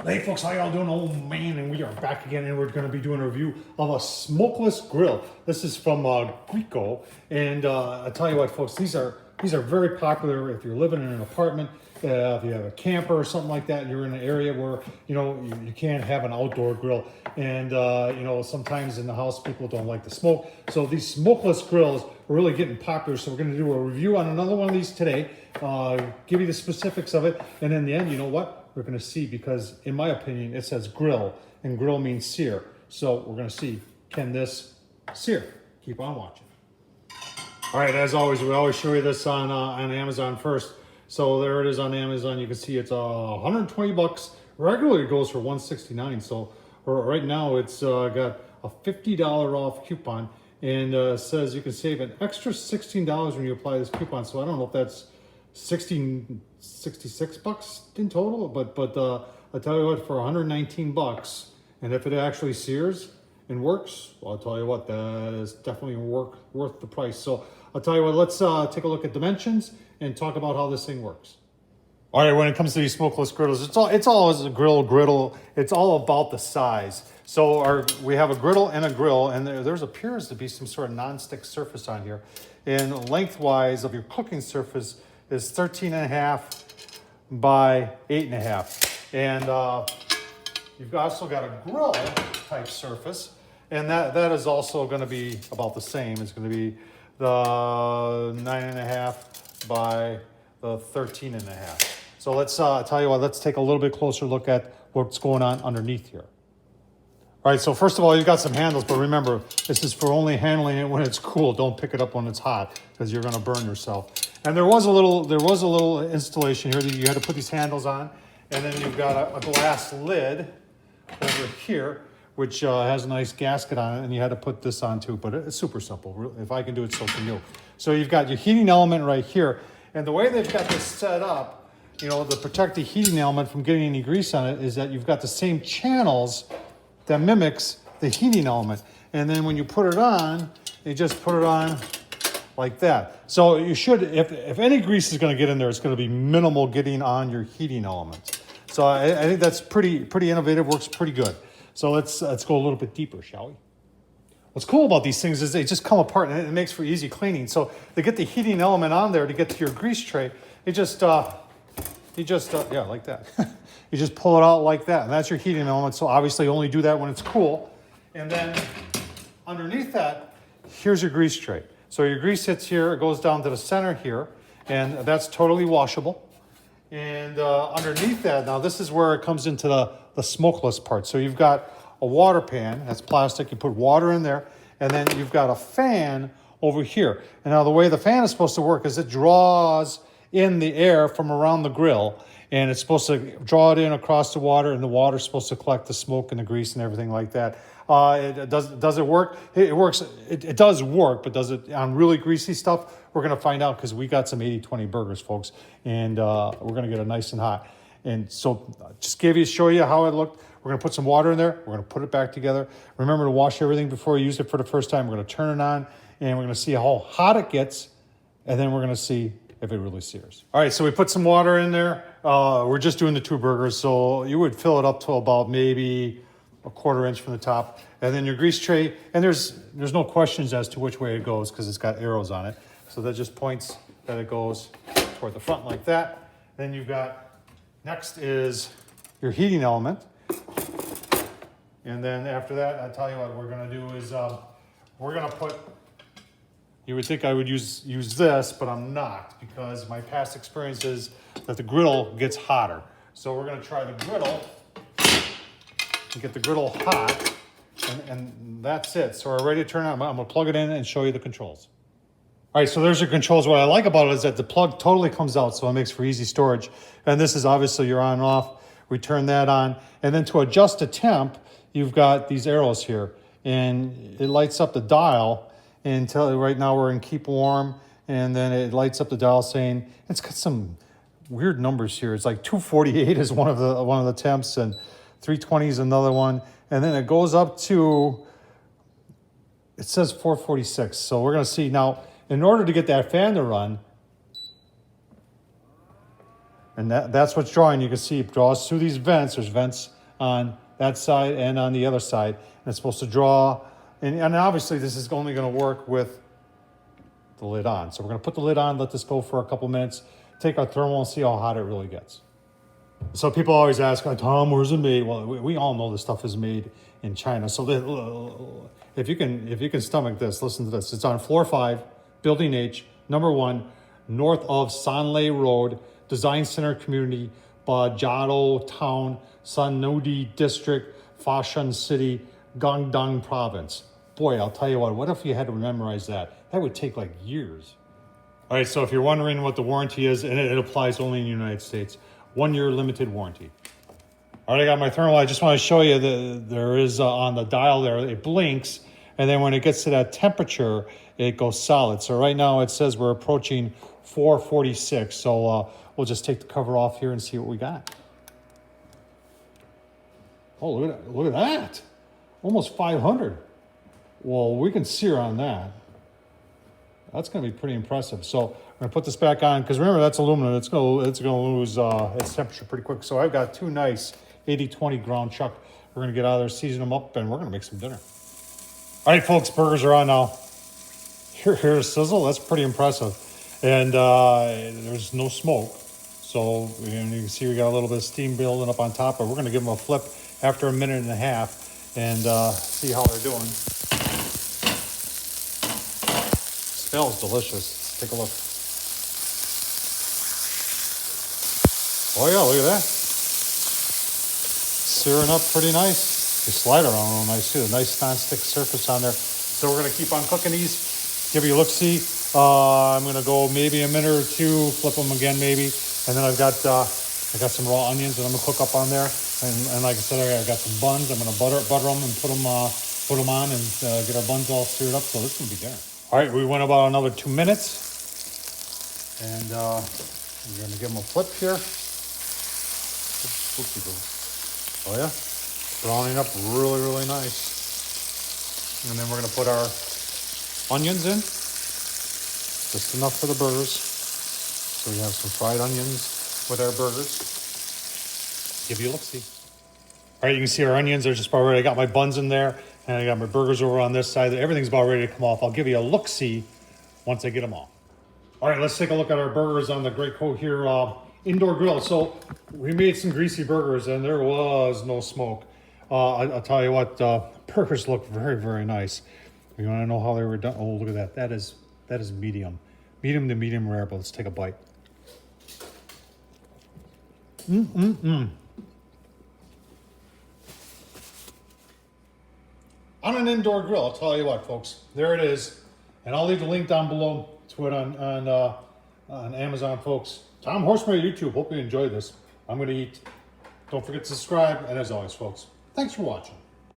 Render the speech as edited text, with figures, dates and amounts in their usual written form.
Hey folks, how y'all doing? Oh man, and we are back again, and we're going to be doing a review of a smokeless grill. This is from Greecho, and I tell you what, folks, these are very popular if you're living in an apartment, if you have a camper or something like that. You're in an area where you can't have an outdoor grill, and sometimes in the house people don't like the smoke. So these smokeless grills are really getting popular. So we're going to do a review on another one of these today. Give you the specifics of it, and in the end, you know what? We're going to see, because in my opinion it says grill, and grill means sear. So we're going to see, can this sear? Keep on watching. All right, as always, we always show you this on Amazon first. So there it is on Amazon. You can see it's $120. Regularly it goes for $169. So right now it's got a $50 off coupon, and says you can save an extra $16 when you apply this coupon. So I don't know if that's 66 bucks in total, but I tell you what, for 119 bucks, and if it actually sears and works, well, I'll tell you what, that is definitely worth the price. So I'll tell you what, let's take a look at dimensions and talk about how this thing works. All right, when it comes to these smokeless griddles, it's all a griddle. It's all about the size. So we have a griddle and a grill, and there appears to be some sort of non-stick surface on here, and lengthwise of your cooking surface is 13.5 by 8.5, and you've also got a grill type surface, and that is also going to be about the same. It's going to be the 9.5 by the 13.5. So let's tell you what, let's take a little bit closer look at what's going on underneath here. All right, so first of all, you've got some handles, but remember, this is for only handling it when it's cool. Don't pick it up when it's hot, because you're going to burn yourself. And there was a little installation here that you had to put these handles on, and then you've got a glass lid over here, which has a nice gasket on it, and you had to put this on too. But it's super simple. If I can do it, so can you. So you've got your heating element right here, and the way they've got this set up, to protect the heating element from getting any grease on it, is that you've got the same channels that mimics the heating element. And then when you put it on, you just put it on like that. So you should, if any grease is going to get in there, it's going to be minimal getting on your heating element. So I think that's pretty innovative, works pretty good. So let's go a little bit deeper, shall we? What's cool about these things is they just come apart, and it makes for easy cleaning. So to get the heating element on there, to get to your grease tray, you just like that. You just pull it out like that, and that's your heating element. So obviously only do that when it's cool. And then underneath that, here's your grease tray. So your grease hits here, it goes down to the center here, and that's totally washable. And underneath that, now this is where it comes into the smokeless part. So you've got a water pan, that's plastic, you put water in there, and then you've got a fan over here. And now the way the fan is supposed to work is it draws in the air from around the grill, and it's supposed to draw it in across the water, and the water's supposed to collect the smoke and the grease and everything like that. Does it work? It works. It does work, but does it on really greasy stuff? We're going to find out, because we got some 80-20 burgers, folks, and we're going to get it nice and hot. And so just show you how it looked. We're going to put some water in there. We're going to put it back together. Remember to wash everything before you use it for the first time. We're going to turn it on, and we're going to see how hot it gets, and then we're going to see if it really sears. All right, so we put some water in there. We're just doing the 2 burgers, so you would fill it up to about maybe a 1/4 inch from the top. And then your grease tray, and there's no questions as to which way it goes, because it's got arrows on it. So that just points that it goes toward the front like that. Then you've got, next is your heating element. And then after that, I'll tell you what we're gonna do is we're gonna put, you would think I would use this, but I'm not, because my past experience is that the griddle gets hotter. So we're going to try the griddle and get the griddle hot, and that's it. So we're ready to turn it on. I'm going to plug it in and show you the controls. All right, so there's your controls. What I like about it is that the plug totally comes out, so it makes for easy storage. And this is obviously your on and off. We turn that on. And then to adjust the temp, you've got these arrows here, and it lights up the dial until right now we're in keep warm, and then it lights up the dial saying, it's got some weird numbers here. It's like 248 is one of the temps, and 320 is another one, and then it goes up to, it says 446. So we're going to see now, in order to get that fan to run, And that's what's drawing. You can see it draws through these vents. There's vents on that side and on the other side. And it's supposed to draw, and obviously this is only gonna work with the lid on. So we're gonna put the lid on, let this go for a couple minutes, take our thermal and see how hot it really gets. So people always ask, Tom, where's it made? Well, we all know this stuff is made in China. So if you can stomach this, listen to this. It's on floor 5, building H, number 1, north of Sanlei Road, Design Center Community, Bajado Town, Sanodi District, Fashan City, Guangdong Province. Boy, I'll tell you what if you had to memorize that? That would take like years. All right, so if you're wondering what the warranty is, and it applies only in the United States, 1 year limited warranty. All right, I got my thermal. I just want to show you that there is on the dial there, it blinks, and then when it gets to that temperature, it goes solid. So right now it says we're approaching 446. So we'll just take the cover off here and see what we got. Oh, look at that. Almost 500. Well, we can sear on that. That's going to be pretty impressive. So I'm going to put this back on, because remember, that's aluminum. It's going to lose its temperature pretty quick. So I've got 2 nice 80-20 ground chuck. We're going to get out of there, season them up, and we're going to make some dinner. All right, folks, burgers are on now. Here's sizzle. That's pretty impressive. And there's no smoke. So you can see we got a little bit of steam building up on top, but we're going to give them a flip after a minute and a half and see how they're doing. Smells delicious. Let's take a look. Oh yeah, look at that. Searing up pretty nice. They slide around real nice too. A nice non-stick surface on there. So we're gonna keep on cooking these. Give you a look-see. I'm gonna go maybe a minute or 2, flip them again maybe. And then I got some raw onions that I'm gonna cook up on there. And like I said, I got some buns. I'm gonna butter them and put them on and get our buns all seared up. So this is gonna be dinner. All right, we went about another 2 minutes, and we're gonna give them a flip here. Oh yeah, browning up really, really nice. And then we're gonna put our onions in, just enough for the burgers. So we have some fried onions with our burgers. Give you a look-see. All right, you can see our onions are just about ready. I got my buns in there, and I got my burgers over on this side. Everything's about ready to come off. I'll give you a look-see once I get them off. All right, let's take a look at our burgers on the Greecho here Indoor Grill. So we made some greasy burgers, and there was no smoke. I'll tell you what, burgers look very, very nice. You want to know how they were done? Oh, look at that. That is medium. Medium to medium rare, but let's take a bite. On an indoor grill, I'll tell you what, folks. There it is. And I'll leave the link down below to it on Amazon, folks. Tom Horsman on YouTube. Hope you enjoy this. I'm going to eat. Don't forget to subscribe. And as always, folks, thanks for watching.